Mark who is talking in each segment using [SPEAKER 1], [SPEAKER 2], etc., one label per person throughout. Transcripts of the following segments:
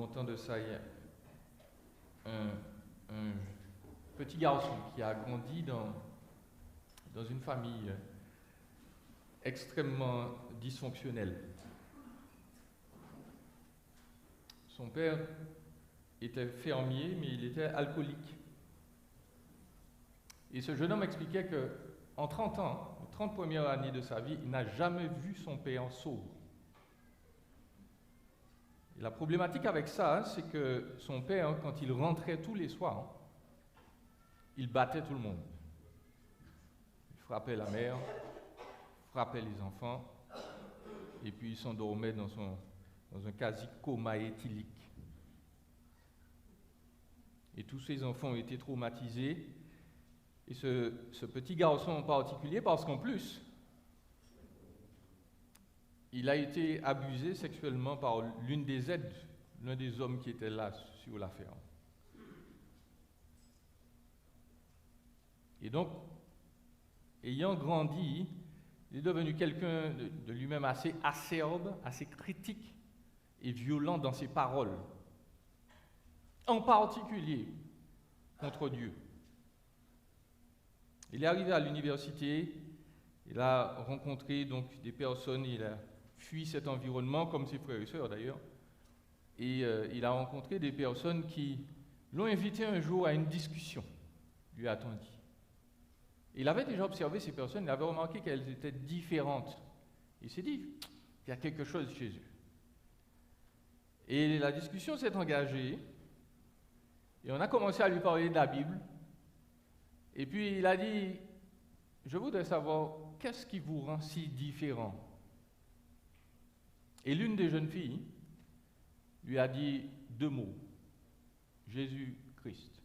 [SPEAKER 1] longtemps de ça, il y a un petit garçon qui a grandi dans une famille extrêmement dysfonctionnelle. Son père était fermier, mais il était alcoolique. Et ce jeune homme expliquait qu'en 30 ans, les 30 premières années de sa vie, il n'a jamais vu son père sobre. Et la problématique avec ça, c'est que son père, quand il rentrait tous les soirs, il battait tout le monde. Il frappait la mère, frappait les enfants, et puis il s'endormait dans un quasi-coma éthylique. Et tous ses enfants ont été traumatisés, et ce petit garçon en particulier, parce qu'en plus, il a été abusé sexuellement par l'une des aides, l'un des hommes qui était là sur la ferme. Et donc, ayant grandi, il est devenu quelqu'un de lui-même assez acerbe, assez critique et violent dans ses paroles, en particulier contre Dieu. Il est arrivé à l'université, il a rencontré donc des personnes, il a fui cet environnement, comme ses frères et sœurs d'ailleurs, et il a rencontré des personnes qui l'ont invité un jour à une discussion, lui a-t-on dit. Il avait déjà observé ces personnes, il avait remarqué qu'elles étaient différentes. Il s'est dit, il y a quelque chose chez eux. Et la discussion s'est engagée, et on a commencé à lui parler de la Bible, et puis il a dit, je voudrais savoir, qu'est-ce qui vous rend si différent? Et l'une des jeunes filles lui a dit 2 mots, Jésus-Christ.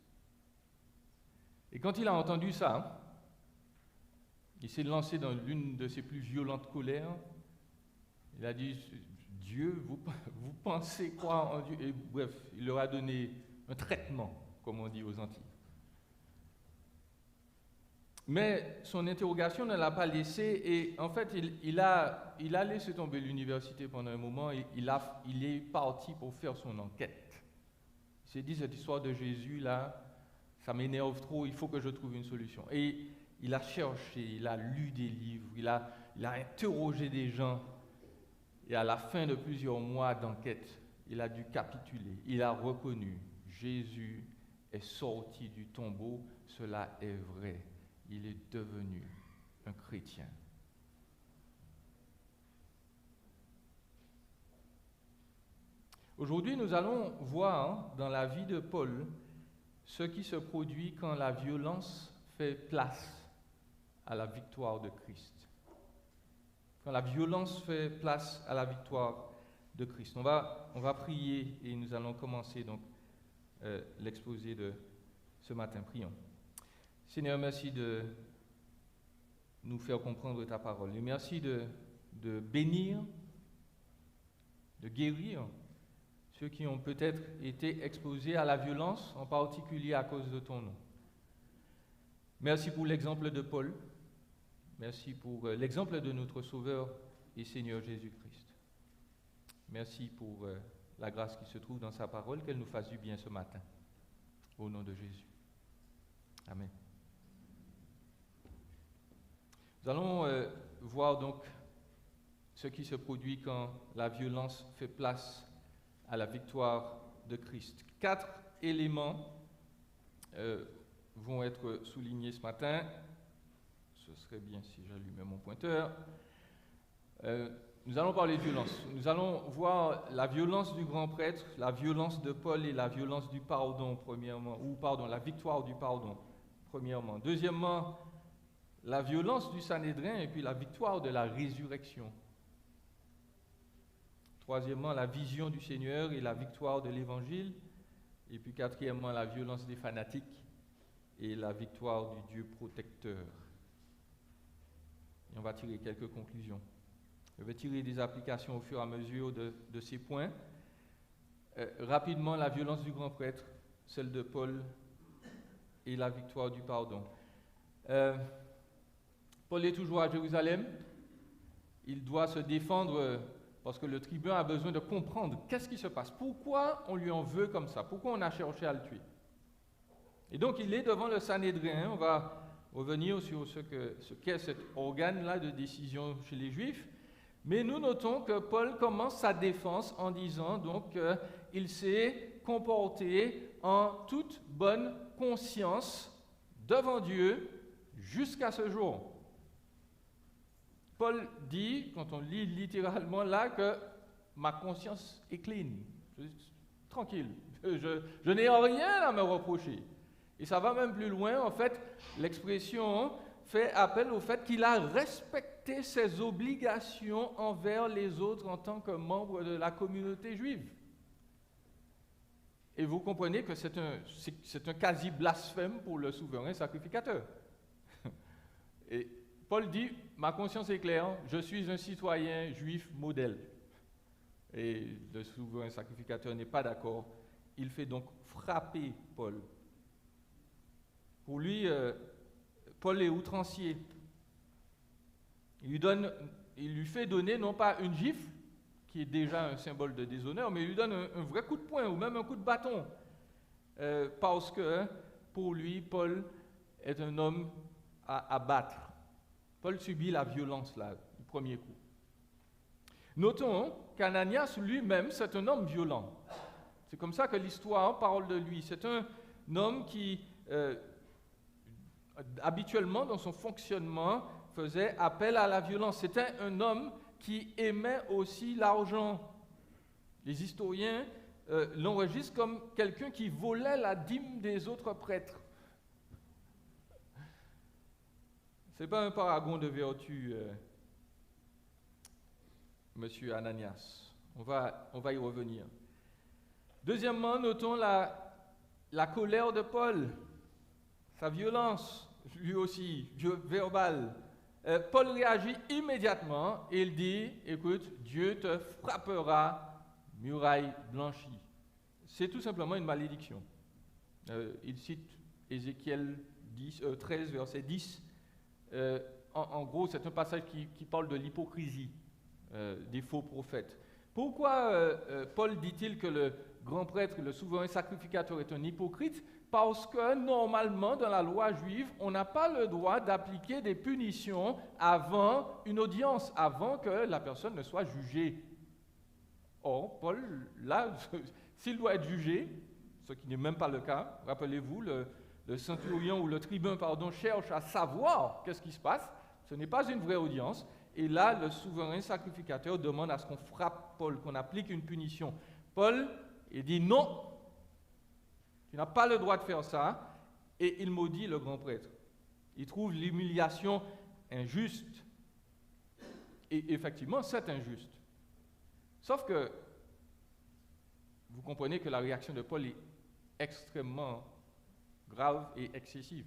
[SPEAKER 1] Et quand il a entendu ça, il s'est lancé dans l'une de ses plus violentes colères. Il a dit, Dieu, vous pensez quoi en Dieu? Et bref, il leur a donné un traitement, comme on dit aux Antilles. Mais son interrogation ne l'a pas laissé, et en fait, il a laissé tomber l'université pendant un moment, et il est parti pour faire son enquête. Il s'est dit, cette histoire de Jésus, là, ça m'énerve trop, il faut que je trouve une solution. Et il a cherché, il a lu des livres, il a interrogé des gens, et à la fin de plusieurs mois d'enquête, il a dû capituler. Il a reconnu, Jésus est sorti du tombeau, cela est vrai. Il est devenu un chrétien. Aujourd'hui, nous allons voir dans la vie de Paul ce qui se produit quand la violence fait place à la victoire de Christ. Quand la violence fait place à la victoire de Christ. On va prier et nous allons commencer donc l'exposé de ce matin. Prions. Seigneur, merci de nous faire comprendre ta parole. Et merci de bénir, de guérir ceux qui ont peut-être été exposés à la violence, en particulier à cause de ton nom. Merci pour l'exemple de Paul. Merci pour l'exemple de notre Sauveur et Seigneur Jésus-Christ. Merci pour la grâce qui se trouve dans sa parole, qu'elle nous fasse du bien ce matin. Au nom de Jésus. Amen. Nous allons voir donc ce qui se produit quand la violence fait place à la victoire de Christ. 4 éléments vont être soulignés ce matin. Ce serait bien si j'allumais mon pointeur. Nous allons parler de violence. Nous allons voir la violence du grand prêtre, la violence de Paul et la violence du pardon, premièrement, la victoire du pardon, premièrement. Deuxièmement, la violence du Sanhédrin et puis la victoire de la résurrection. Troisièmement, la vision du Seigneur et la victoire de l'Évangile. Et puis quatrièmement, la violence des fanatiques et la victoire du Dieu protecteur. Et on va tirer quelques conclusions. Je vais tirer des applications au fur et à mesure de ces points. Rapidement, la violence du grand prêtre, celle de Paul et la victoire du pardon. Paul est toujours à Jérusalem. Il doit se défendre parce que le tribun a besoin de comprendre qu'est-ce qui se passe, pourquoi on lui en veut comme ça, pourquoi on a cherché à le tuer. Et donc il est devant le Sanhédrin, on va revenir sur ce qu'est cet organe-là de décision chez les Juifs, mais nous notons que Paul commence sa défense en disant donc qu'il s'est comporté en toute bonne conscience devant Dieu jusqu'à ce jour. Paul dit, quand on lit littéralement là, que ma conscience est clean, tranquille, je n'ai rien à me reprocher. Et ça va même plus loin, en fait, l'expression fait appel au fait qu'il a respecté ses obligations envers les autres en tant que membre de la communauté juive. Et vous comprenez que c'est un quasi-blasphème pour le souverain sacrificateur. Et Paul dit, ma conscience est claire, je suis un citoyen juif modèle. Et le souverain sacrificateur n'est pas d'accord. Il fait donc frapper Paul. Pour lui, Paul est outrancier. Il lui fait donner non pas une gifle, qui est déjà un symbole de déshonneur, mais il lui donne un vrai coup de poing ou même un coup de bâton. Parce que pour lui, Paul est un homme à battre. Paul subit la violence là, du premier coup. Notons qu'Ananias lui-même, c'est un homme violent. C'est comme ça que l'histoire parle de lui. C'est un homme qui, habituellement, dans son fonctionnement, faisait appel à la violence. C'était un homme qui aimait aussi l'argent. Les historiens l'enregistrent comme quelqu'un qui volait la dîme des autres prêtres. Ce n'est pas un paragon de vertu, monsieur Ananias. On va y revenir. Deuxièmement, notons la colère de Paul, sa violence, lui aussi, verbale. Paul réagit immédiatement et il dit, écoute, Dieu te frappera, muraille blanchie. C'est tout simplement une malédiction. Il cite Ézéchiel 13, verset 10. En gros, c'est un passage qui parle de l'hypocrisie des faux prophètes. Pourquoi Paul dit-il que le grand prêtre, le souverain sacrificateur est un hypocrite? Parce que normalement, dans la loi juive, on n'a pas le droit d'appliquer des punitions avant une audience, avant que la personne ne soit jugée. Or, Paul, là, s'il doit être jugé, ce qui n'est même pas le cas, rappelez-vous, le centurion ou le tribun, cherche à savoir qu'est-ce qui se passe. Ce n'est pas une vraie audience. Et là, le souverain sacrificateur demande à ce qu'on frappe Paul, qu'on applique une punition. Paul, il dit non, tu n'as pas le droit de faire ça. Et il maudit le grand prêtre. Il trouve l'humiliation injuste. Et effectivement, c'est injuste. Sauf que, vous comprenez que la réaction de Paul est extrêmement grave et excessive.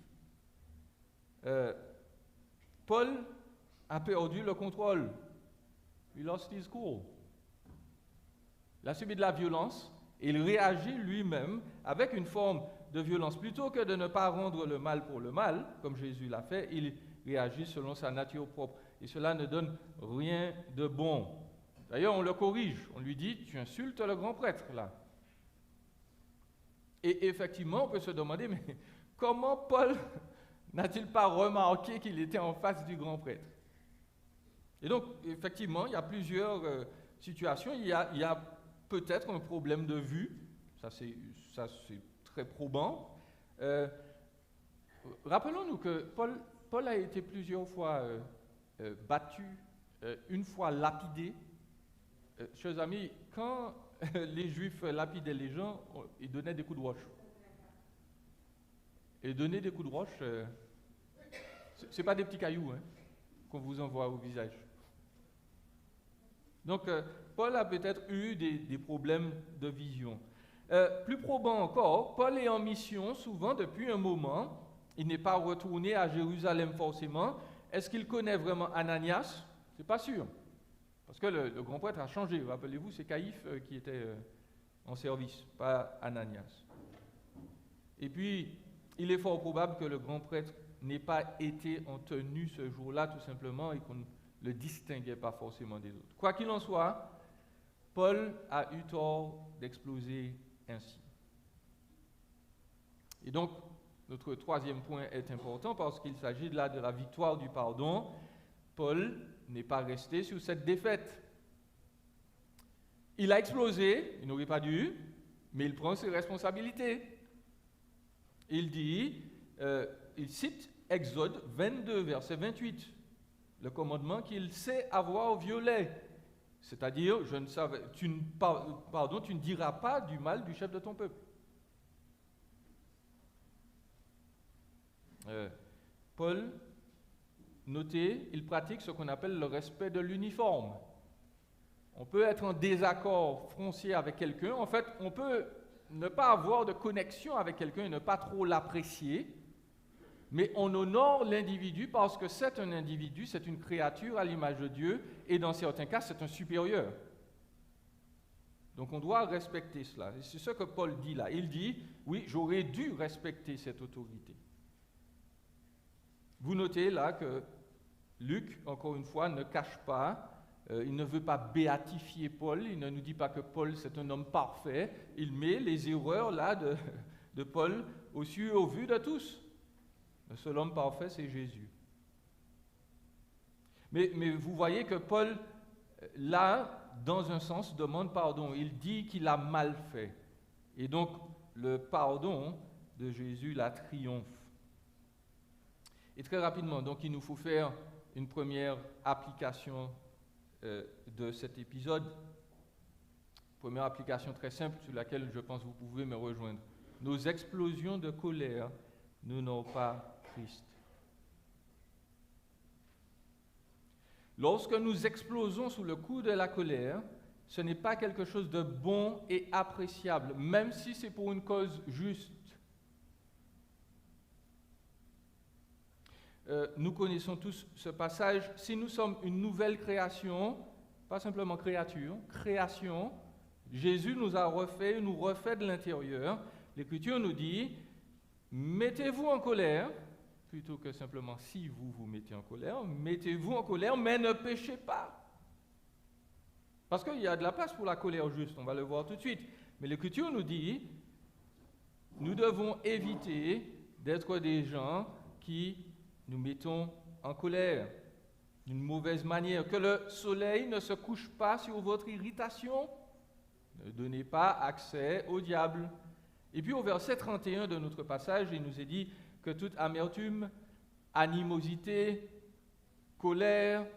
[SPEAKER 1] Paul a perdu le contrôle. He lost his cool. Il a subi de la violence et il réagit lui-même avec une forme de violence. Plutôt que de ne pas rendre le mal pour le mal, comme Jésus l'a fait, il réagit selon sa nature propre. Et cela ne donne rien de bon. D'ailleurs, on le corrige. On lui dit, tu insultes le grand prêtre, là. Et effectivement, on peut se demander, mais comment Paul n'a-t-il pas remarqué qu'il était en face du grand prêtre? Et donc, effectivement, il y a plusieurs situations. Il y a peut-être un problème de vue. Ça, c'est très probant. Rappelons-nous que Paul a été plusieurs fois battu, une fois lapidé. Chers amis, quand les Juifs lapidaient les gens, ils donnaient des coups de roche. Et donner des coups de roche, ce n'est pas des petits cailloux qu'on vous envoie au visage. Donc, Paul a peut-être eu des problèmes de vision. Plus probant encore, Paul est en mission souvent depuis un moment. Il n'est pas retourné à Jérusalem forcément. Est-ce qu'il connaît vraiment Ananias? Ce n'est pas sûr. Parce que le grand prêtre a changé. Rappelez-vous, c'est Caïphe qui était en service, pas Ananias. Et puis, il est fort probable que le grand prêtre n'ait pas été en tenue ce jour-là, tout simplement, et qu'on ne le distinguait pas forcément des autres. Quoi qu'il en soit, Paul a eu tort d'exploser ainsi. Et donc, notre troisième point est important parce qu'il s'agit là de la victoire du pardon. Paul n'est pas resté sur cette défaite. Il a explosé, il n'aurait pas dû, mais il prend ses responsabilités. Il dit, il cite Exode 22, verset 28, le commandement qu'il sait avoir violé. C'est-à-dire, tu ne diras pas du mal du chef de ton peuple. Paul, notez, il pratique ce qu'on appelle le respect de l'uniforme. On peut être en désaccord foncier avec quelqu'un. En fait, on peut ne pas avoir de connexion avec quelqu'un et ne pas trop l'apprécier, mais on honore l'individu parce que c'est un individu, c'est une créature à l'image de Dieu, et dans certains cas, c'est un supérieur. Donc on doit respecter cela. Et c'est ce que Paul dit là. Il dit, oui, j'aurais dû respecter cette autorité. Vous notez là que Luc, encore une fois, ne cache pas, il ne veut pas béatifier Paul, il ne nous dit pas que Paul c'est un homme parfait, il met les erreurs là de Paul au su et au vu de tous. Le seul homme parfait, c'est Jésus. Mais vous voyez que Paul, là, dans un sens, demande pardon. Il dit qu'il a mal fait. Et donc, le pardon de Jésus, la triomphe. Et très rapidement, donc, il nous faut faire une première application de cet épisode. Première application très simple sur laquelle je pense que vous pouvez me rejoindre. Nos explosions de colère n'honorent pas Christ. Lorsque nous explosons sous le coup de la colère, ce n'est pas quelque chose de bon et appréciable, même si c'est pour une cause juste. Nous connaissons tous ce passage. Si nous sommes une nouvelle création, pas simplement créature, création, Jésus nous a refait, nous refait de l'intérieur. L'Écriture nous dit, mettez-vous en colère, plutôt que simplement si vous vous mettez en colère, mettez-vous en colère, mais ne péchez pas. Parce qu'il y a de la place pour la colère juste, on va le voir tout de suite. Mais l'Écriture nous dit, nous devons éviter d'être des gens qui nous mettons en colère d'une mauvaise manière. Que le soleil ne se couche pas sur votre irritation. Ne donnez pas accès au diable. Et puis au verset 31 de notre passage, il nous est dit que toute amertume, animosité, colère,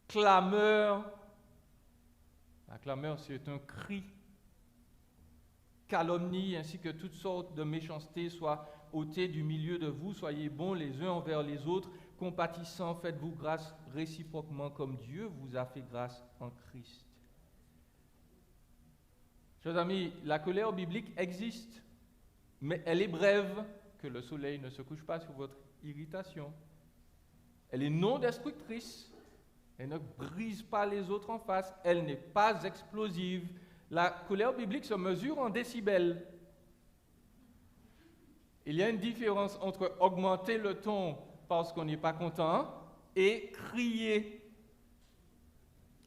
[SPEAKER 1] clameur, la clameur c'est un cri, calomnie ainsi que toutes sortes de méchanceté soient ôtées du milieu de vous, soyez bons les uns envers les autres, compatissants, faites-vous grâce réciproquement comme Dieu vous a fait grâce en Christ. Chers amis, la colère biblique existe, mais elle est brève, que le soleil ne se couche pas sur votre irritation. Elle est non destructrice, elle ne brise pas les autres en face, elle n'est pas explosive. La colère biblique se mesure en décibels. Il y a une différence entre augmenter le ton parce qu'on n'est pas content et crier.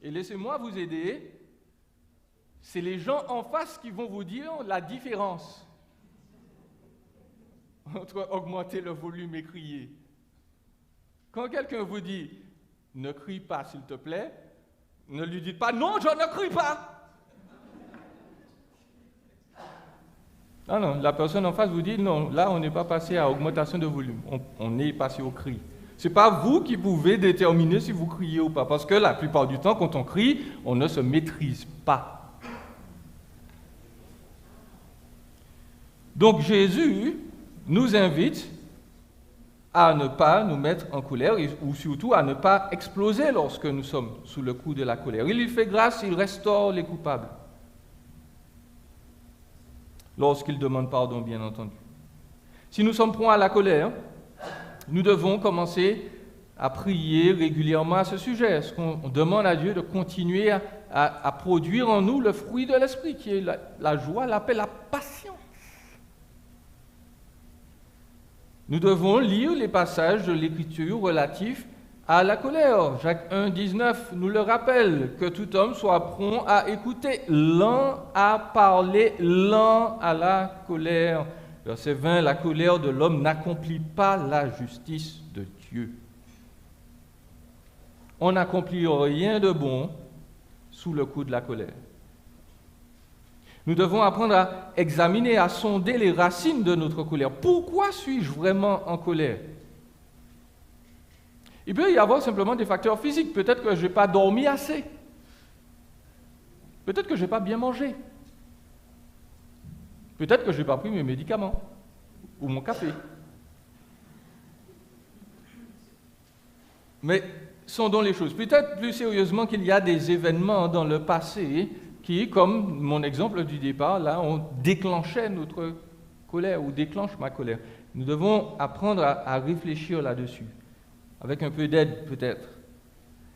[SPEAKER 1] Et laissez-moi vous aider. C'est les gens en face qui vont vous dire la différence entre augmenter le volume et crier. Quand quelqu'un vous dit « ne crie pas s'il te plaît », ne lui dites pas « non, je ne crie pas ». Ah non, la personne en face vous dit « non, là on n'est pas passé à augmentation de volume, on est passé au cri ». Ce n'est pas vous qui pouvez déterminer si vous criez ou pas, parce que la plupart du temps, quand on crie, on ne se maîtrise pas. Donc Jésus nous invite à ne pas nous mettre en colère, ou surtout à ne pas exploser lorsque nous sommes sous le coup de la colère. Il lui fait grâce, il restaure les coupables. Lorsqu'il demande pardon, bien entendu. Si nous sommes prompts à la colère, nous devons commencer à prier régulièrement à ce sujet. Est-ce qu'on demande à Dieu de continuer à produire en nous le fruit de l'esprit, qui est la joie, la paix, la patience. Nous devons lire les passages de l'Écriture relatifs à la colère. Jacques 1, 19 nous le rappelle, que tout homme soit prompt à écouter, lent à parler, lent à la colère. Verset 20, la colère de l'homme n'accomplit pas la justice de Dieu. On n'accomplit rien de bon sous le coup de la colère. Nous devons apprendre à examiner, à sonder les racines de notre colère. Pourquoi suis-je vraiment en colère? Il peut y avoir simplement des facteurs physiques. Peut-être que je n'ai pas dormi assez. Peut-être que je n'ai pas bien mangé. Peut-être que je n'ai pas pris mes médicaments ou mon café. Mais sondons les choses. Peut-être plus sérieusement qu'il y a des événements dans le passé qui, comme mon exemple du départ, là, ont déclenché notre colère ou déclenchent ma colère. Nous devons apprendre à réfléchir là-dessus, avec un peu d'aide peut-être.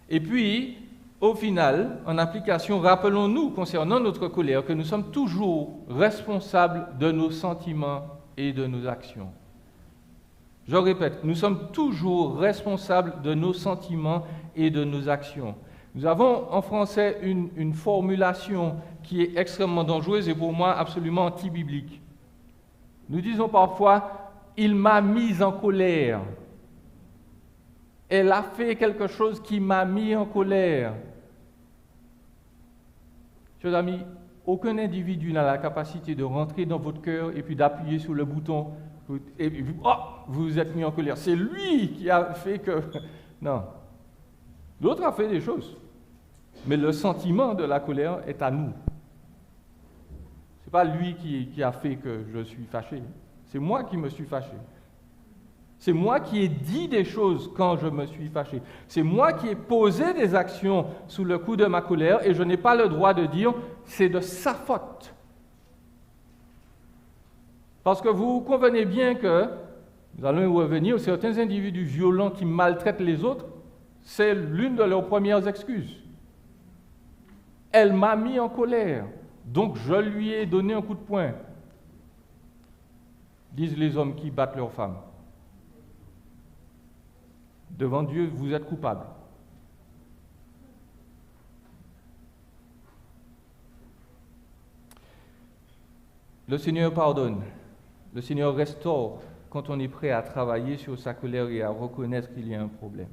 [SPEAKER 1] Et puis, au final, en application, rappelons-nous concernant notre colère que nous sommes toujours responsables de nos sentiments et de nos actions. Je répète, nous sommes toujours responsables de nos sentiments et de nos actions. Nous avons en français une formulation qui est extrêmement dangereuse et pour moi absolument anti-biblique. Nous disons parfois « il m'a mis en colère ». Elle a fait quelque chose qui m'a mis en colère. Chers amis, aucun individu n'a la capacité de rentrer dans votre cœur et puis d'appuyer sur le bouton et puis vous vous êtes mis en colère. C'est lui qui a fait que... Non. L'autre a fait des choses. Mais le sentiment de la colère est à nous. Ce n'est pas lui qui a fait que je suis fâché. C'est moi qui me suis fâché. C'est moi qui ai dit des choses quand je me suis fâché. C'est moi qui ai posé des actions sous le coup de ma colère et je n'ai pas le droit de dire c'est de sa faute. Parce que vous convenez bien que, nous allons y revenir, certains individus violents qui maltraitent les autres, c'est l'une de leurs premières excuses. Elle m'a mis en colère, donc je lui ai donné un coup de poing, disent les hommes qui battent leurs femmes. Devant Dieu, vous êtes coupable. Le Seigneur pardonne, le Seigneur restaure quand on est prêt à travailler sur sa colère et à reconnaître qu'il y a un problème.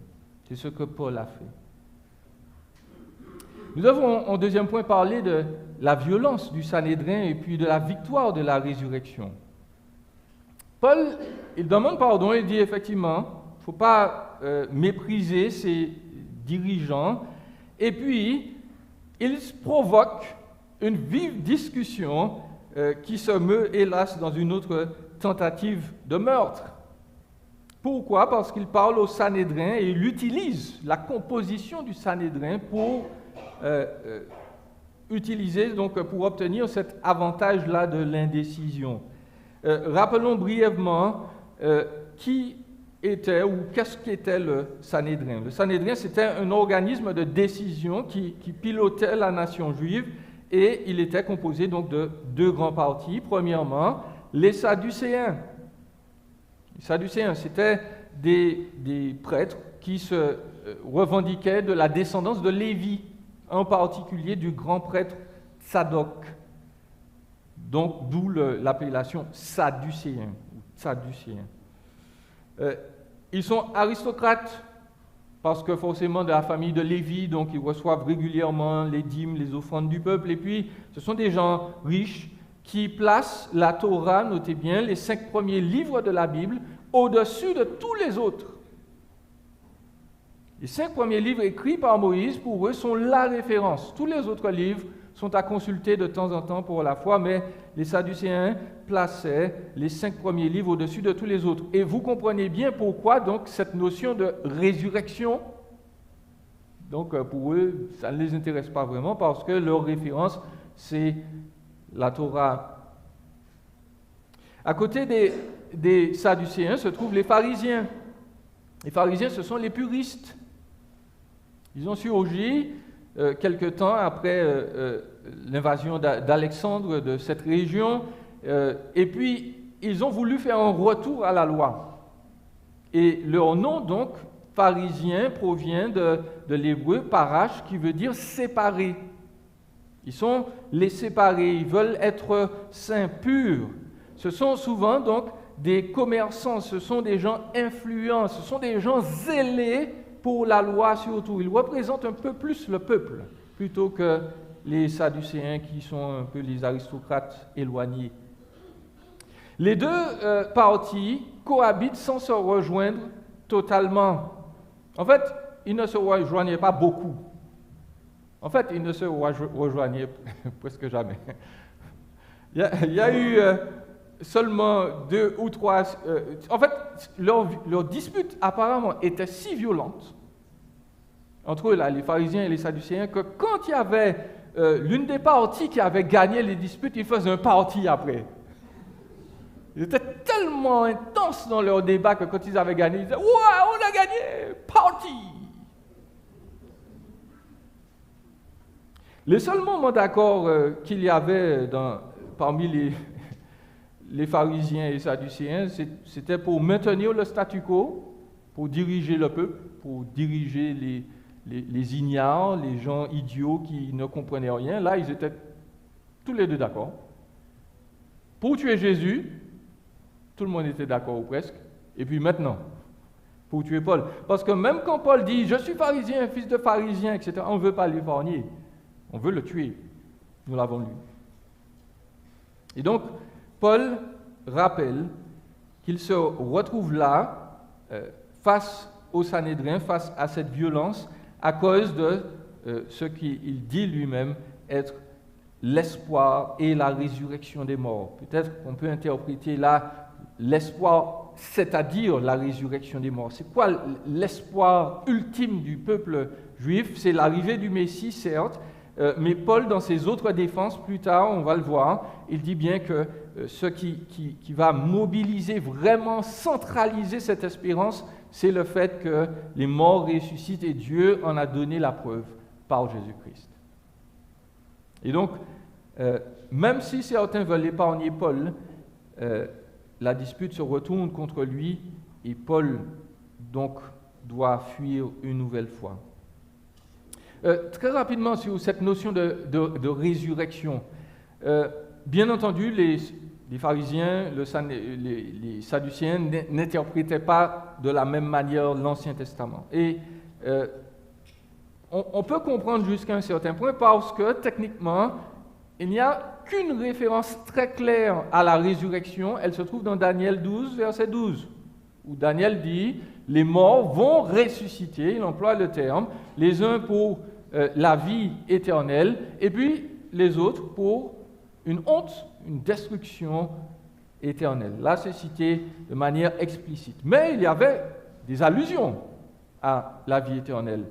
[SPEAKER 1] C'est ce que Paul a fait. Nous avons, en deuxième point, parlé de la violence du Sanhédrin et puis de la victoire de la résurrection. Paul, il demande pardon, il dit effectivement, il ne faut pas mépriser ses dirigeants, et puis il provoque une vive discussion qui se meut, hélas, dans une autre tentative de meurtre. Pourquoi? Parce qu'il parle au Sanhédrin et il utilise la composition du Sanhédrin pour utiliser, donc pour obtenir cet avantage-là de l'indécision. Rappelons brièvement qui était ou qu'est-ce qu'était le Sanhédrin. Le Sanhédrin, c'était un organisme de décision qui pilotait la nation juive et il était composé donc de deux grands partis. Premièrement, les Sadducéens. Les Sadducéens, c'était des prêtres qui se revendiquaient de la descendance de Lévi, en particulier du grand prêtre Tsadok. Donc, d'où l'appellation Sadducéens. Ils sont aristocrates parce que forcément de la famille de Lévi, donc ils reçoivent régulièrement les dîmes, les offrandes du peuple. Et puis, ce sont des gens riches qui placent la Torah, notez bien, les 5 premiers livres de la Bible, au-dessus de tous les autres. Les 5 premiers livres écrits par Moïse, pour eux, sont la référence. Tous les autres livres sont à consulter de temps en temps pour la foi, mais les Sadducéens plaçaient les 5 premiers livres au-dessus de tous les autres. Et vous comprenez bien pourquoi, donc, cette notion de résurrection, donc, pour eux, ça ne les intéresse pas vraiment, parce que leur référence, c'est la Torah. À côté des Sadducéens se trouvent les pharisiens. Les pharisiens, ce sont les puristes. Ils ont surgi quelque temps après l'invasion d'Alexandre de cette région, et puis ils ont voulu faire un retour à la loi. Et leur nom, donc, pharisien provient de l'hébreu parash, qui veut dire séparé. Ils sont les séparés, ils veulent être saints, purs. Ce sont souvent donc des commerçants, ce sont des gens influents, ce sont des gens zélés pour la loi surtout. Ils représentent un peu plus le peuple, plutôt que les Sadducéens qui sont un peu les aristocrates éloignés. Les deux parties cohabitent sans se rejoindre totalement. En fait, ils ne se rejoignaient pas beaucoup. En fait, ils ne se rejoignaient presque jamais. Il y a eu seulement 2 ou 3... en fait, leur dispute apparemment était si violente entre eux, là, les pharisiens et les sadducéens, que quand il y avait l'une des parties qui avait gagné les disputes, ils faisaient un parti après. Ils étaient tellement intenses dans leur débat que quand ils avaient gagné, ils disaient « Ouah, on a gagné! Parti !» Les seuls moments d'accord qu'il y avait parmi les pharisiens et les sadducéens, c'était pour maintenir le statu quo, pour diriger le peuple, pour diriger les ignares, les gens idiots qui ne comprenaient rien. Là, ils étaient tous les deux d'accord. Pour tuer Jésus, tout le monde était d'accord ou presque. Et puis maintenant, pour tuer Paul. Parce que même quand Paul dit « Je suis pharisien, fils de pharisien, etc. », on ne veut pas l'épargner. On veut le tuer. Nous l'avons lu. Et donc, Paul rappelle qu'il se retrouve là, face au Sanhédrin, face à cette violence, à cause de ce qu'il dit lui-même être l'espoir et la résurrection des morts. Peut-être qu'on peut interpréter là l'espoir, c'est-à-dire la résurrection des morts. C'est quoi l'espoir ultime du peuple juif? C'est l'arrivée du Messie, certes, mais Paul, dans ses autres défenses, plus tard, on va le voir, il dit bien que ce qui va mobiliser, vraiment centraliser cette espérance, c'est le fait que les morts ressuscitent et Dieu en a donné la preuve par Jésus-Christ. Et donc, même si certains veulent épargner Paul, la dispute se retourne contre lui et Paul, donc, doit fuir une nouvelle fois. Très rapidement sur cette notion de résurrection. Bien entendu, les pharisiens, les sadducéens n'interprétaient pas de la même manière l'Ancien Testament. Et on peut comprendre jusqu'à un certain point parce que techniquement, il n'y a qu'une référence très claire à la résurrection. Elle se trouve dans Daniel 12, verset 12, où Daniel dit « Les morts vont ressusciter », il emploie le terme, les uns pour la vie éternelle, et puis les autres pour une honte, une destruction éternelle. Là, c'est cité de manière explicite. Mais il y avait des allusions à la vie éternelle.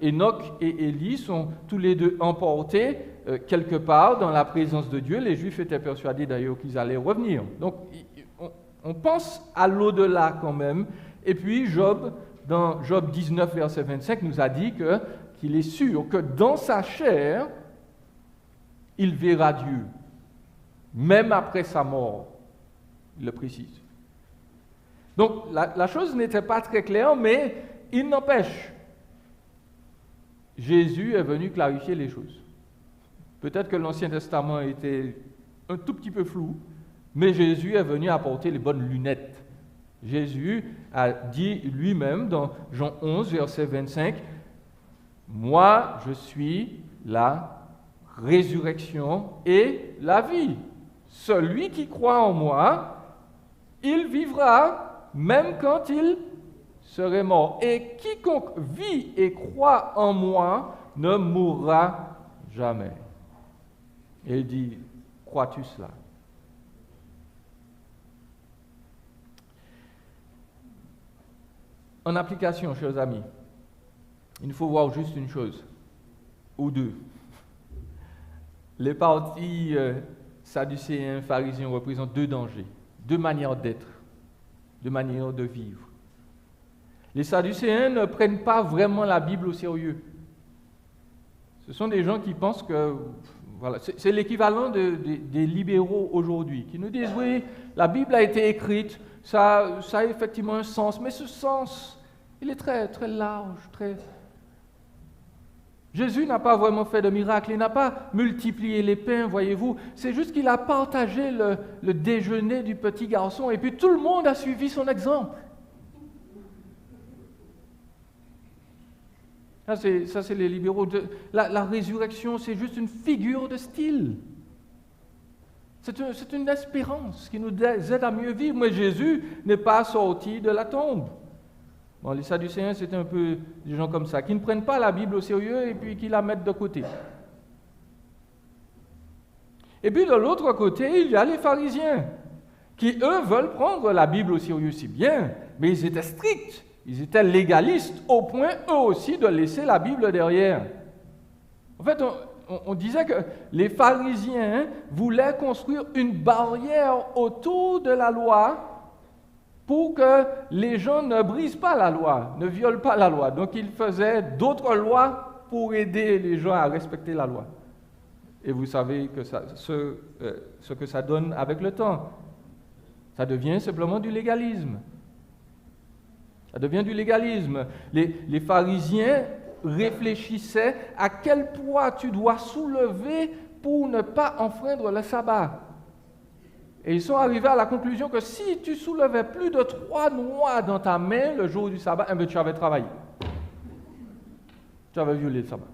[SPEAKER 1] Enoch et Élie sont tous les deux emportés quelque part dans la présence de Dieu. Les Juifs étaient persuadés d'ailleurs qu'ils allaient revenir. Donc, on pense à l'au-delà quand même. Et puis, Job, dans Job 19, verset 25, nous a dit qu'il est sûr que dans sa chair, il verra Dieu, même après sa mort. Il le précise. Donc, la chose n'était pas très claire, mais il n'empêche. Jésus est venu clarifier les choses. Peut-être que l'Ancien Testament était un tout petit peu flou, mais Jésus est venu apporter les bonnes lunettes. Jésus a dit lui-même dans Jean 11, verset 25, « Moi, je suis la résurrection et la vie. Celui qui croit en moi, il vivra même quand il serait mort. Et quiconque vit et croit en moi ne mourra jamais. » Et il dit, crois-tu cela? En application, chers amis, il faut voir juste une chose, ou deux. Les partis sadducéens, pharisiens représentent deux dangers, deux manières d'être, deux manières de vivre. Les sadducéens ne prennent pas vraiment la Bible au sérieux. Ce sont des gens qui pensent que, voilà, c'est l'équivalent des libéraux aujourd'hui, qui nous disent, oui, la Bible a été écrite, ça a effectivement un sens, mais ce sens, Il est très, très large, très... Jésus n'a pas vraiment fait de miracle, il n'a pas multiplié les pains, voyez-vous. C'est juste qu'il a partagé le déjeuner du petit garçon et puis tout le monde a suivi son exemple. Ça, c'est les libéraux. La résurrection, c'est juste une figure de style. C'est une espérance qui nous aide à mieux vivre. Mais Jésus n'est pas sorti de la tombe. Bon, les Sadducéens, c'est un peu des gens comme ça, qui ne prennent pas la Bible au sérieux et puis qui la mettent de côté. Et puis de l'autre côté, il y a les pharisiens, qui eux veulent prendre la Bible au sérieux, c'est bien, mais ils étaient stricts, ils étaient légalistes, au point eux aussi de laisser la Bible derrière. En fait, on disait que les pharisiens voulaient construire une barrière autour de la loi pour que les gens ne brisent pas la loi, ne violent pas la loi. Donc, ils faisaient d'autres lois pour aider les gens à respecter la loi. Et vous savez que ce que ça donne avec le temps. Ça devient simplement du légalisme. Ça devient du légalisme. Les pharisiens réfléchissaient à quel poids tu dois soulever pour ne pas enfreindre le sabbat. Et ils sont arrivés à la conclusion que si tu soulevais plus de 3 noix dans ta main le jour du sabbat, eh bien, tu avais travaillé. Tu avais violé le sabbat.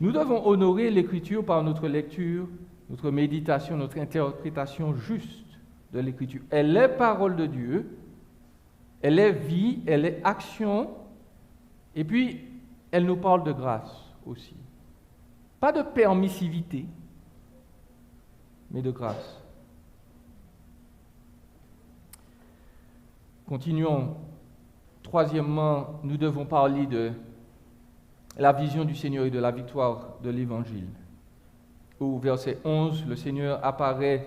[SPEAKER 1] Nous devons honorer l'Écriture par notre lecture, notre méditation, notre interprétation juste de l'Écriture. Elle est parole de Dieu, elle est vie, elle est action, et puis elle nous parle de grâce aussi. Pas de permissivité, mais de grâce. Continuons. Troisièmement, nous devons parler de la vision du Seigneur et de la victoire de l'Évangile. Au verset 11, le Seigneur apparaît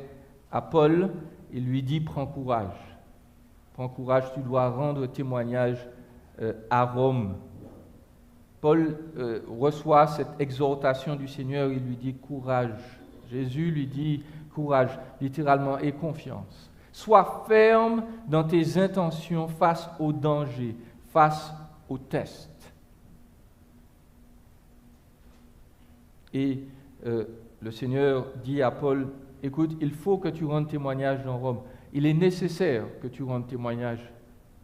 [SPEAKER 1] à Paul et lui dit « Prends courage. Prends courage, tu dois rendre témoignage à Rome. » Paul reçoit cette exhortation du Seigneur, il lui dit « Courage ». Jésus lui dit « Courage », littéralement, et confiance. Sois ferme dans tes intentions face au danger, face au test. Et le Seigneur dit à Paul, écoute, il faut que tu rendes témoignage dans Rome. Il est nécessaire que tu rendes témoignage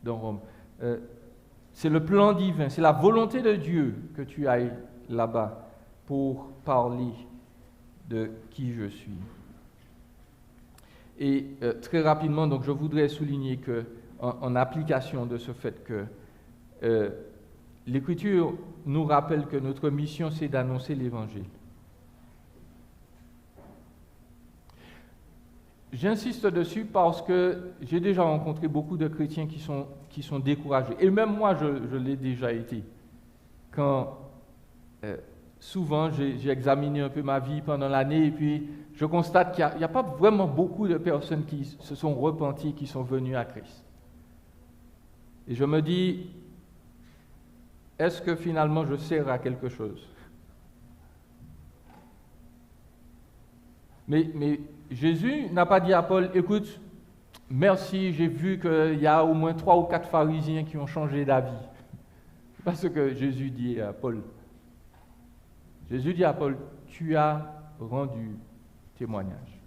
[SPEAKER 1] dans Rome. C'est le plan divin, c'est la volonté de Dieu que tu ailles là-bas pour parler de qui je suis. Et très rapidement, donc, je voudrais souligner que, en application de ce fait que l'Écriture nous rappelle que notre mission, c'est d'annoncer l'Évangile. J'insiste dessus parce que j'ai déjà rencontré beaucoup de chrétiens qui sont découragés. Et même moi, je l'ai déjà été. Quand souvent, j'ai examiné un peu ma vie pendant l'année et puis je constate qu'il n'y a pas vraiment beaucoup de personnes qui se sont repenties, qui sont venues à Christ. Et je me dis, est-ce que finalement je sers à quelque chose? Mais Jésus n'a pas dit à Paul, écoute, merci, j'ai vu qu'il y a au moins 3 ou 4 pharisiens qui ont changé d'avis. C'est pas ce que Jésus dit à Paul. Jésus dit à Paul, tu as rendu témoignage.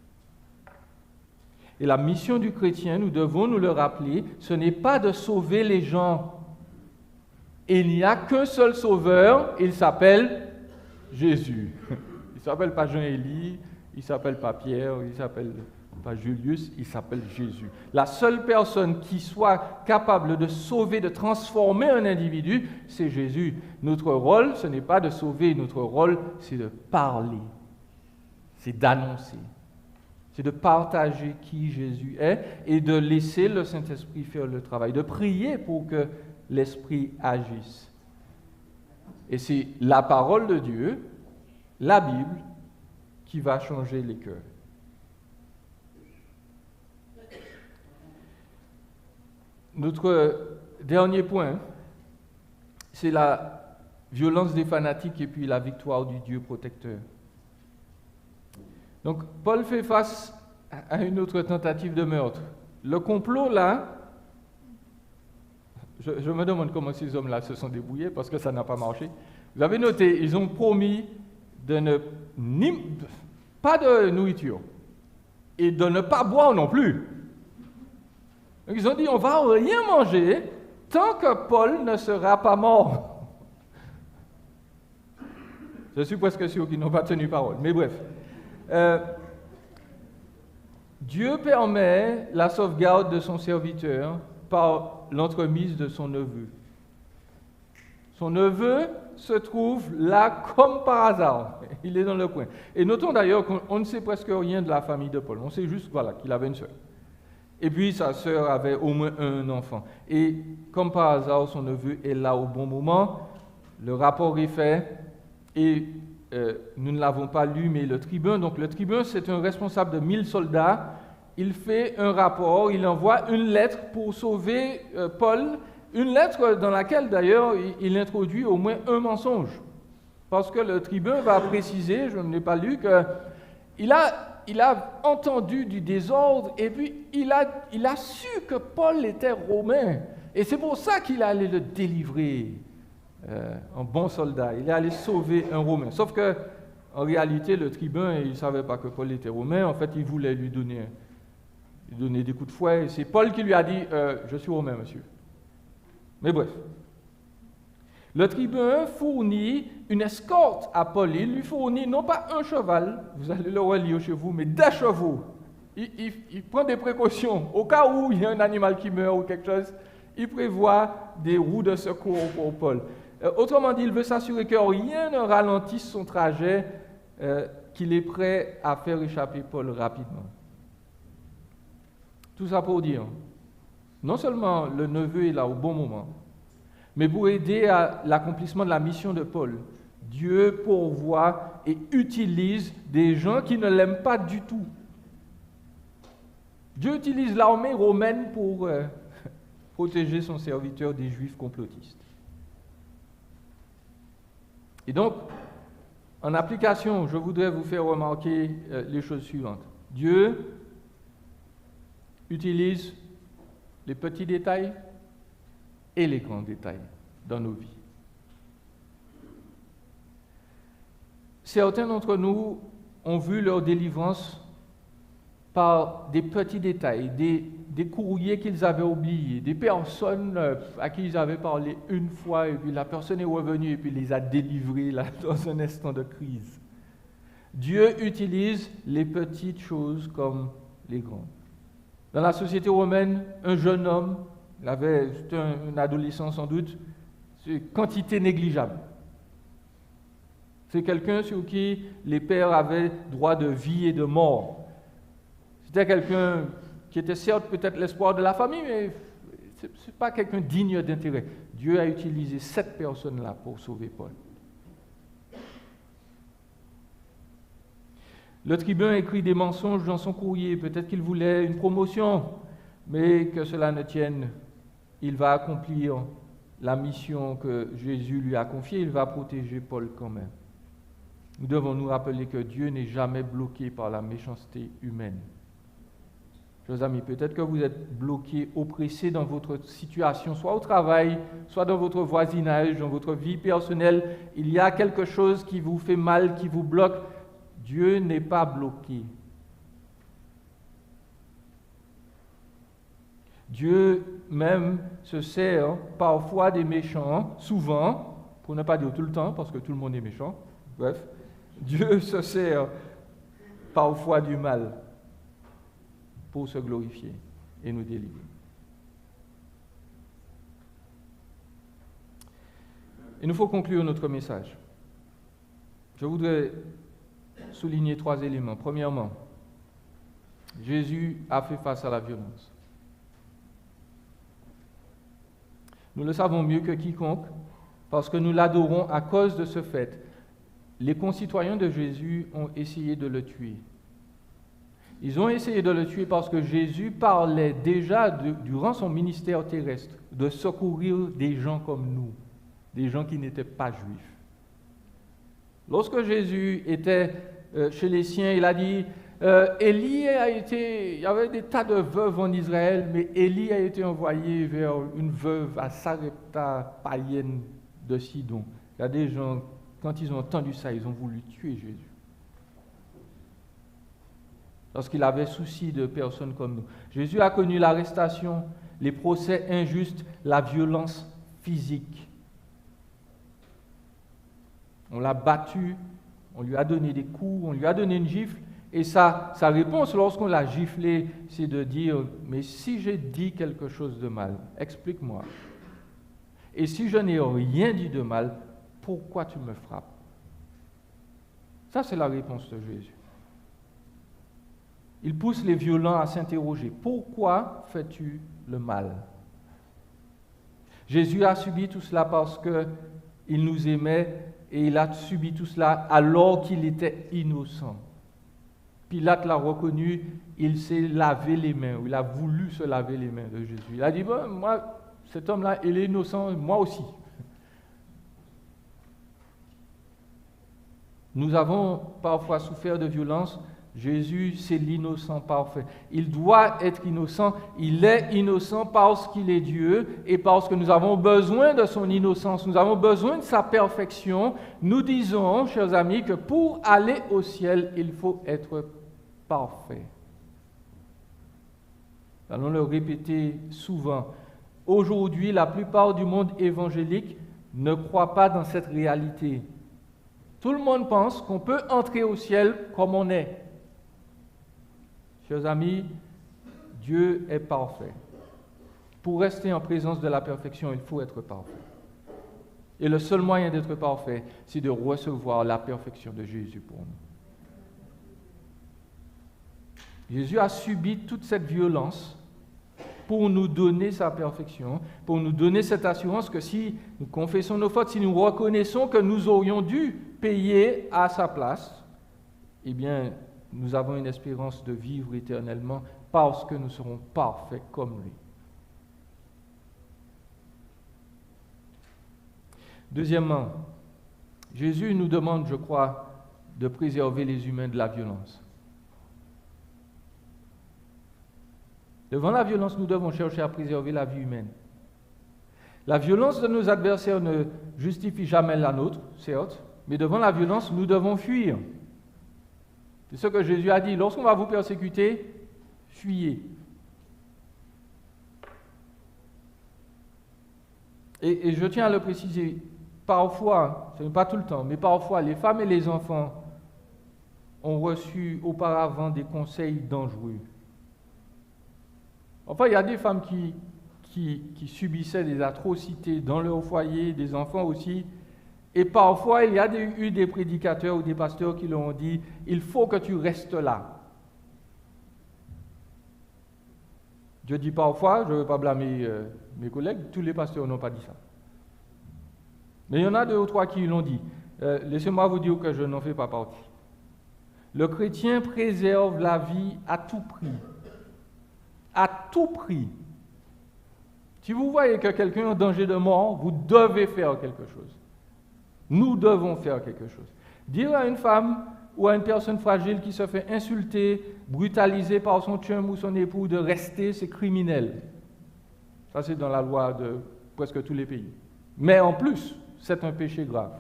[SPEAKER 1] Et la mission du chrétien, nous devons nous le rappeler, ce n'est pas de sauver les gens. Il n'y a qu'un seul sauveur, il s'appelle Jésus. Il ne s'appelle pas Jean-Élie, il ne s'appelle pas Pierre, il ne s'appelle pas Julius, il s'appelle Jésus. La seule personne qui soit capable de sauver, de transformer un individu, c'est Jésus. Notre rôle, ce n'est pas de sauver, notre rôle, c'est de parler, c'est d'annoncer, c'est de partager qui Jésus est et de laisser le Saint-Esprit faire le travail, de prier pour que l'Esprit agisse. Et c'est la parole de Dieu, la Bible, qui va changer les cœurs. Notre dernier point, c'est la violence des fanatiques et puis la victoire du Dieu protecteur. Donc, Paul fait face à une autre tentative de meurtre. le complot là, je me demande comment ces hommes-là se sont débrouillés parce que ça n'a pas marché. Vous avez noté, ils ont promis pas de nourriture et de ne pas boire non plus. Donc ils ont dit, on ne va rien manger tant que Paul ne sera pas mort. Je suis presque sûr qu'ils n'ont pas tenu parole, mais bref. Dieu permet la sauvegarde de son serviteur par l'entremise de son neveu. Son neveu se trouve là comme par hasard. Il est dans le coin. Et notons d'ailleurs qu'on ne sait presque rien de la famille de Paul. On sait juste qu'il avait une sœur. Et puis sa sœur avait au moins un enfant. Et comme par hasard, son neveu est là au bon moment. Le rapport est fait. Et nous ne l'avons pas lu, mais le tribun, donc le tribun, c'est un responsable de 1000 soldats. Il fait un rapport, il envoie une lettre pour sauver Paul, une lettre dans laquelle d'ailleurs il introduit au moins un mensonge. Parce que le tribun va préciser, je ne l'ai pas lu, qu'il a entendu du désordre et puis il a su que Paul était romain. Et c'est pour ça qu'il allait le délivrer. Un bon soldat, il est allé sauver un Romain. Sauf que, en réalité, le tribun, il ne savait pas que Paul était romain. En fait, il voulait lui donner des coups de fouet. C'est Paul qui lui a dit je suis romain, monsieur. Mais bref. Le tribun fournit une escorte à Paul. Il lui fournit non pas un cheval, vous allez le relire chez vous, mais des chevaux. Il prend des précautions. Au cas où il y a un animal qui meurt ou quelque chose, il prévoit des roues de secours pour Paul. Autrement dit, il veut s'assurer que rien ne ralentisse son trajet, qu'il est prêt à faire échapper Paul rapidement. Tout ça pour dire, non seulement le neveu est là au bon moment, mais pour aider à l'accomplissement de la mission de Paul, Dieu pourvoit et utilise des gens qui ne l'aiment pas du tout. Dieu utilise l'armée romaine pour protéger son serviteur des Juifs complotistes. Et donc, en application, je voudrais vous faire remarquer les choses suivantes. Dieu utilise les petits détails et les grands détails dans nos vies. Certains d'entre nous ont vu leur délivrance par des petits détails, des courriers qu'ils avaient oubliés, des personnes à qui ils avaient parlé une fois, et puis la personne est revenue et puis les a délivrés là, dans un instant de crise. Dieu utilise les petites choses comme les grandes. Dans la société romaine, un jeune homme, c'était un adolescent sans doute, c'est une quantité négligeable. C'est quelqu'un sur qui les pères avaient droit de vie et de mort. C'était quelqu'un qui était certes peut-être l'espoir de la famille, mais ce n'est pas quelqu'un digne d'intérêt. Dieu a utilisé cette personne-là pour sauver Paul. Le tribun écrit des mensonges dans son courrier. Peut-être qu'il voulait une promotion, mais que cela ne tienne. Il va accomplir la mission que Jésus lui a confiée. Il va protéger Paul quand même. Nous devons nous rappeler que Dieu n'est jamais bloqué par la méchanceté humaine. Chers amis, peut-être que vous êtes bloqués, oppressés dans votre situation, soit au travail, soit dans votre voisinage, dans votre vie personnelle. Il y a quelque chose qui vous fait mal, qui vous bloque. Dieu n'est pas bloqué. Dieu même se sert parfois des méchants, souvent, pour ne pas dire tout le temps, parce que tout le monde est méchant. Bref, Dieu se sert parfois du mal pour se glorifier et nous délivrer. Il nous faut conclure notre message. Je voudrais souligner 3 éléments. Premièrement, Jésus a fait face à la violence. Nous le savons mieux que quiconque, parce que nous l'adorons à cause de ce fait. Les concitoyens de Jésus ont essayé de le tuer. Ils ont essayé de le tuer parce que Jésus parlait déjà, durant son ministère terrestre, de secourir des gens comme nous, des gens qui n'étaient pas juifs. Lorsque Jésus était chez les siens, il a dit Élie il y avait des tas de veuves en Israël, mais Élie a été envoyé vers une veuve à Sarepta, païenne de Sidon. Il y a des gens, quand ils ont entendu ça, ils ont voulu tuer Jésus. Parce qu'il avait souci de personnes comme nous. Jésus a connu l'arrestation, les procès injustes, la violence physique. On l'a battu, on lui a donné des coups, on lui a donné une gifle. Et sa réponse lorsqu'on l'a giflé, c'est de dire « Mais si j'ai dit quelque chose de mal, explique-moi. Et si je n'ai rien dit de mal, pourquoi tu me frappes ?» Ça, c'est la réponse de Jésus. Il pousse les violents à s'interroger. Pourquoi fais-tu le mal? Jésus a subi tout cela parce qu'il nous aimait et il a subi tout cela alors qu'il était innocent. Pilate l'a reconnu, il s'est lavé les mains, il a voulu se laver les mains de Jésus. Il a dit, bon, moi, cet homme-là, il est innocent, moi aussi. Nous avons parfois souffert de violence. Jésus, c'est l'innocent parfait. Il doit être innocent. Il est innocent parce qu'il est Dieu et parce que nous avons besoin de son innocence. Nous avons besoin de sa perfection. Nous disons, chers amis, que pour aller au ciel, il faut être parfait. Allons le répéter souvent. Aujourd'hui, la plupart du monde évangélique ne croit pas dans cette réalité. Tout le monde pense qu'on peut entrer au ciel comme on est. Chers amis, Dieu est parfait. Pour rester en présence de la perfection, il faut être parfait. Et le seul moyen d'être parfait, c'est de recevoir la perfection de Jésus pour nous. Jésus a subi toute cette violence pour nous donner sa perfection, pour nous donner cette assurance que si nous confessons nos fautes, si nous reconnaissons que nous aurions dû payer à sa place, eh bien, nous avons une espérance de vivre éternellement parce que nous serons parfaits comme lui. Deuxièmement, Jésus nous demande, je crois, de préserver les humains de la violence. Devant la violence, nous devons chercher à préserver la vie humaine. La violence de nos adversaires ne justifie jamais la nôtre, certes, mais devant la violence, nous devons fuir. C'est ce que Jésus a dit. Lorsqu'on va vous persécuter, fuyez. Et je tiens à le préciser, parfois, ce n'est pas tout le temps, mais parfois, les femmes et les enfants ont reçu auparavant des conseils dangereux. Enfin, il y a des femmes qui subissaient des atrocités dans leur foyer, des enfants aussi. Et parfois, il y a eu des prédicateurs ou des pasteurs qui leur ont dit « Il faut que tu restes là ». Je dis parfois, je ne veux pas blâmer mes collègues, tous les pasteurs n'ont pas dit ça. Mais il y en a 2 ou 3 qui l'ont dit. Laissez-moi vous dire que je n'en fais pas partie. Le chrétien préserve la vie à tout prix. À tout prix. Si vous voyez que quelqu'un est en danger de mort, vous devez faire quelque chose. Nous devons faire quelque chose. Dire à une femme ou à une personne fragile qui se fait insulter, brutaliser par son chum ou son époux de rester, c'est criminel. Ça, c'est dans la loi de presque tous les pays. Mais en plus, c'est un péché grave.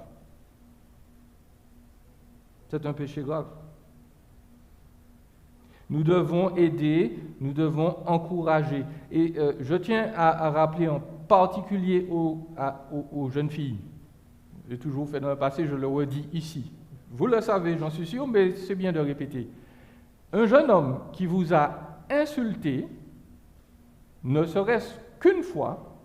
[SPEAKER 1] C'est un péché grave. Nous devons aider, nous devons encourager. Et je tiens à rappeler en particulier aux jeunes filles. J'ai toujours fait dans le passé, je le redis ici. Vous le savez, j'en suis sûr, mais c'est bien de répéter. Un jeune homme qui vous a insulté, ne serait-ce qu'une fois,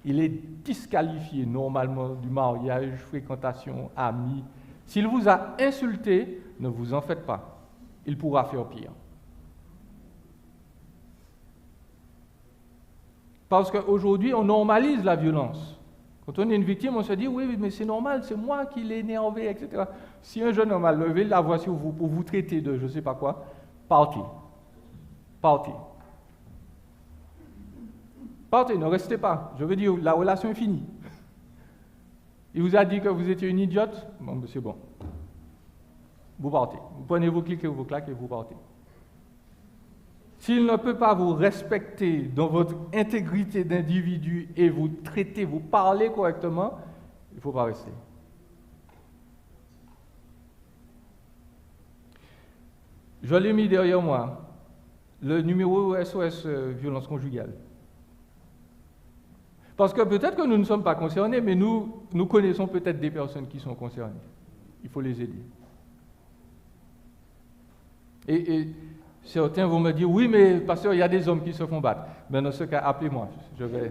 [SPEAKER 1] il est disqualifié normalement du mariage, fréquentation, amis. S'il vous a insulté, ne vous en faites pas. Il pourra faire pire. Parce qu'aujourd'hui, on normalise la violence. Quand on est une victime, on se dit, oui, mais c'est normal, c'est moi qui l'ai énervé, etc. Si un jeune homme a levé la voix sur vous pour vous traiter de je ne sais pas quoi, partez. Partez. Partez, ne restez pas. Je veux dire, la relation est finie. Il vous a dit que vous étiez une idiote, bon, c'est bon. vous partez. Vous prenez vos clics et vos claques et vous partez. S'il ne peut pas vous respecter dans votre intégrité d'individu et vous traiter, vous parler correctement, il ne faut pas rester. Je l'ai mis derrière moi, le numéro SOS violence conjugale. Parce que peut-être que nous ne sommes pas concernés, mais nous connaissons peut-être des personnes qui sont concernées. Il faut les aider. Et certains vont me dire, oui, mais pasteur, il y a des hommes qui se font battre. Mais dans ce cas, appelez-moi. Il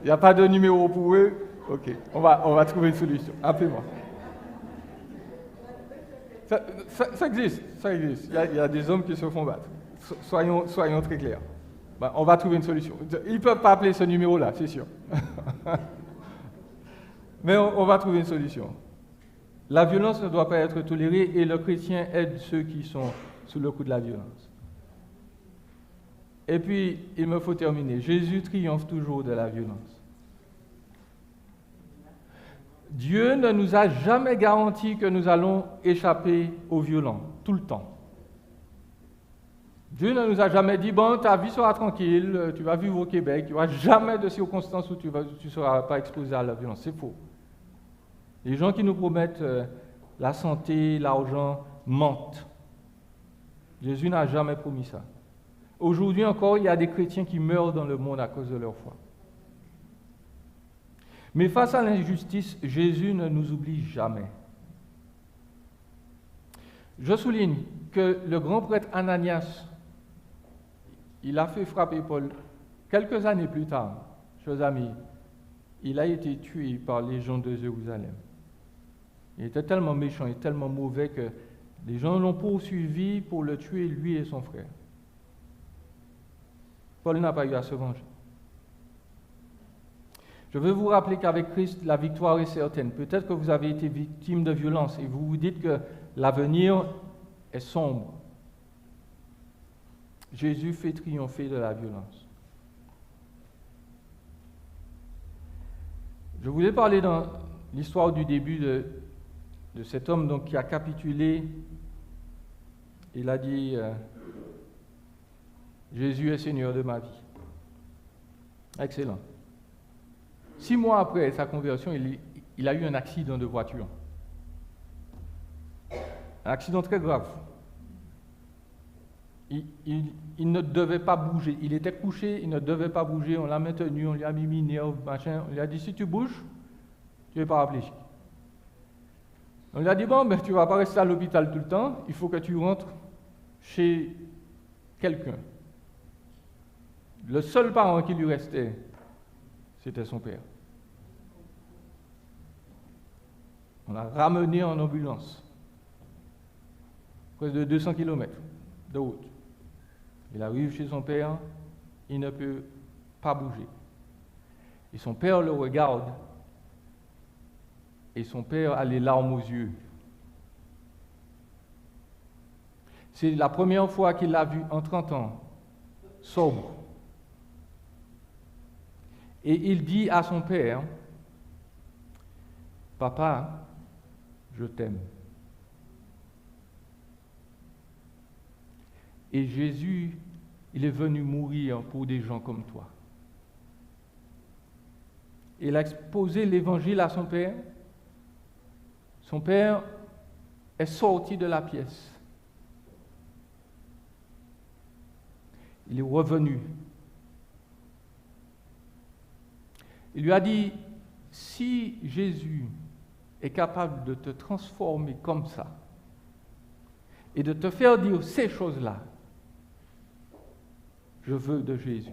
[SPEAKER 1] n'y a pas de numéro pour eux. Ok, on va trouver une solution. Appelez-moi. Ça existe. Il y a des hommes qui se font battre. Soyons très clairs. Ben, on va trouver une solution. Ils ne peuvent pas appeler ce numéro-là, c'est sûr. Mais on va trouver une solution. La violence ne doit pas être tolérée et le chrétien aide ceux qui sont sous le coup de la violence. Et puis, il me faut terminer. Jésus triomphe toujours de la violence. Dieu ne nous a jamais garanti que nous allons échapper aux violents, tout le temps. Dieu ne nous a jamais dit, bon, ta vie sera tranquille, tu vas vivre au Québec, il n'y aura jamais de circonstances où tu ne seras pas exposé à la violence. C'est faux. Les gens qui nous promettent la santé, l'argent, mentent. Jésus n'a jamais promis ça. Aujourd'hui encore, il y a des chrétiens qui meurent dans le monde à cause de leur foi. Mais face à l'injustice, Jésus ne nous oublie jamais. Je souligne que le grand prêtre Ananias, il a fait frapper Paul quelques années plus tard. Chers amis, il a été tué par les gens de Jérusalem. Il était tellement méchant et tellement mauvais que les gens l'ont poursuivi pour le tuer, lui et son frère. Paul n'a pas eu à se venger. Je veux vous rappeler qu'avec Christ, la victoire est certaine. Peut-être que vous avez été victime de violence et vous vous dites que l'avenir est sombre. Jésus fait triompher de la violence. Je voulais parler dans l'histoire du début de cet homme donc, qui a capitulé. Il a dit Jésus est Seigneur de ma vie. Excellent. 6 mois après sa conversion, il a eu un accident de voiture. Un accident très grave. Il ne devait pas bouger. Il était couché, il ne devait pas bouger. On l'a maintenu, on lui a mis minerve, machin. On lui a dit, si tu bouges, tu es paraplégique. On lui a dit, bon, ben, tu ne vas pas rester à l'hôpital tout le temps. Il faut que tu rentres chez quelqu'un. Le seul parent qui lui restait, c'était son père. On l'a ramené en ambulance. Presque de 200 km de route. Il arrive chez son père, il ne peut pas bouger. Et son père le regarde, et son père a les larmes aux yeux. C'est la première fois qu'il l'a vu en 30 ans, sobre. Et il dit à son père, « Papa, je t'aime. » Et Jésus, il est venu mourir pour des gens comme toi. Il a exposé l'évangile à son père. Son père est sorti de la pièce. Il est revenu. Il lui a dit, si Jésus est capable de te transformer comme ça et de te faire dire ces choses-là, je veux de Jésus.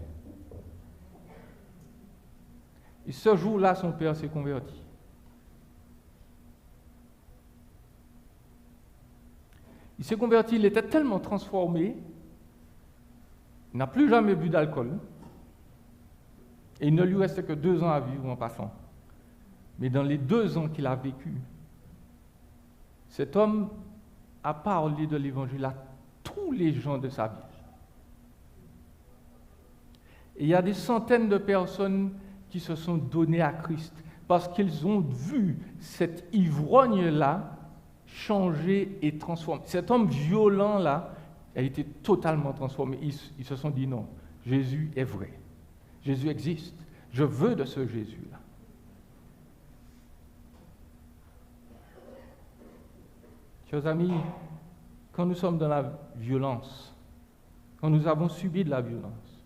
[SPEAKER 1] Et ce jour-là, son père s'est converti. Il s'est converti, il était tellement transformé, il n'a plus jamais bu d'alcool, et il ne lui restait que 2 ans à vivre en passant. Mais dans les 2 ans qu'il a vécu, cet homme a parlé de l'Évangile à tous les gens de sa vie. Et il y a des centaines de personnes qui se sont données à Christ parce qu'ils ont vu cet ivrogne-là changé et transformé. Cet homme violent-là a été totalement transformé. Ils se sont dit non, Jésus est vrai. Jésus existe. Je veux de ce Jésus-là. Chers amis, quand nous sommes dans la violence, quand nous avons subi de la violence,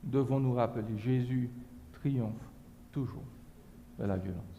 [SPEAKER 1] devons nous rappeler, Jésus triomphe toujours de la violence.